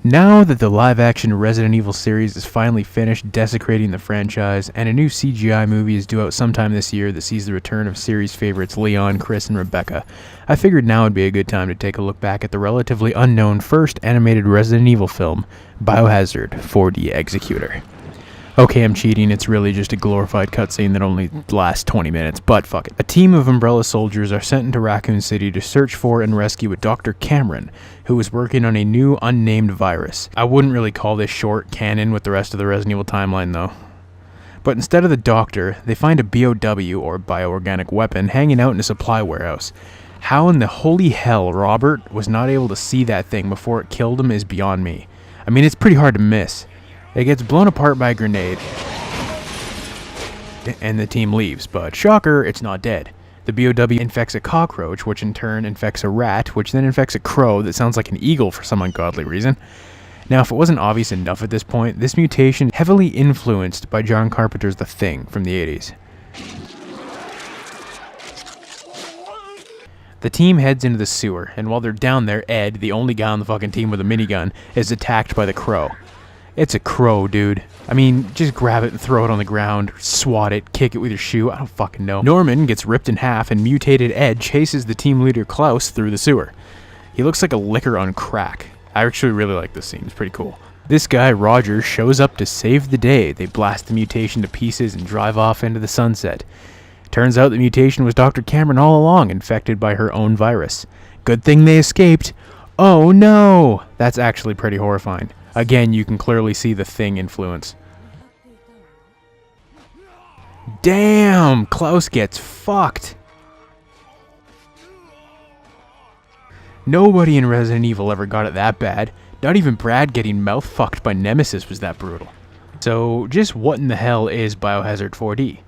Now that the live-action Resident Evil series is finally finished desecrating the franchise, and a new CGI movie is due out sometime this year that sees the return of series favorites Leon, Chris, and Rebecca, I figured now would be a good time to take a look back at the relatively unknown first animated Resident Evil film, Biohazard 4D Executor. Okay, I'm cheating, it's really just a glorified cutscene that only lasts 20 minutes, but fuck it. A team of Umbrella soldiers are sent into Raccoon City to search for and rescue a Dr. Cameron, who is working on a new unnamed virus. I wouldn't really call this short canon with the rest of the Resident Evil timeline though. But instead of the doctor, they find a BOW, or bioorganic weapon, hanging out in a supply warehouse. How in the holy hell Robert was not able to see that thing before it killed him is beyond me. I mean, it's pretty hard to miss. It gets blown apart by a grenade, and the team leaves, but shocker, it's not dead. The BOW infects a cockroach, which in turn infects a rat, which then infects a crow that sounds like an eagle for some ungodly reason. Now, if it wasn't obvious enough at this point, this mutation is heavily influenced by John Carpenter's The Thing from the 80s. The team heads into the sewer, and while they're down there, Ed, the only guy on the fucking team with a minigun, is attacked by the crow. It's a crow, dude. I mean, just grab it and throw it on the ground, swat it, kick it with your shoe, I don't fucking know. Norman gets ripped in half, and mutated Ed chases the team leader Klaus through the sewer. He looks like a liquor on crack. I actually really like this scene, it's pretty cool. This guy, Roger, shows up to save the day. They blast the mutation to pieces and drive off into the sunset. Turns out the mutation was Dr. Cameron all along, infected by her own virus. Good thing they escaped. Oh no! That's actually pretty horrifying. Again, you can clearly see the Thing influence. Damn! Klaus gets fucked! Nobody in Resident Evil ever got it that bad. Not even Brad getting mouth fucked by Nemesis was that brutal. So, just what in the hell is Biohazard 4D?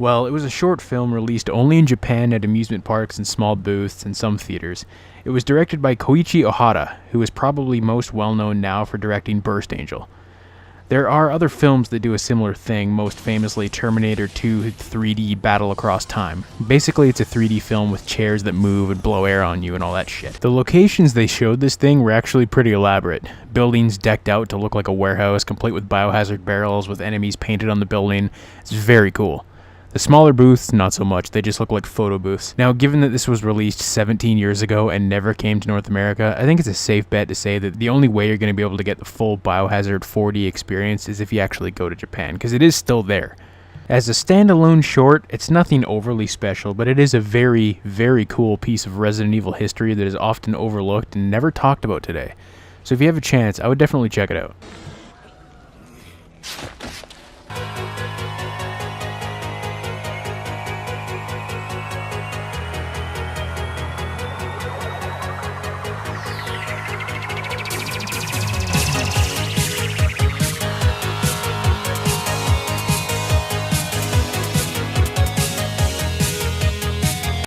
Well, it was a short film released only in Japan at amusement parks and small booths and some theaters. It was directed by Koichi Ohara, who is probably most well known now for directing Burst Angel. There are other films that do a similar thing, most famously Terminator 2 3D Battle Across Time. Basically, it's a 3D film with chairs that move and blow air on you and all that shit. The locations they showed this thing were actually pretty elaborate. Buildings decked out to look like a warehouse, complete with biohazard barrels with enemies painted on the building. It's very cool. The smaller booths, not so much, they just look like photo booths. Now, given that this was released 17 years ago and never came to North America, I think it's a safe bet to say that the only way you're going to be able to get the full Biohazard 4D experience is if you actually go to Japan, because it is still there. As a standalone short, it's nothing overly special, but it is a very, very cool piece of Resident Evil history that is often overlooked and never talked about today. So if you have a chance, I would definitely check it out.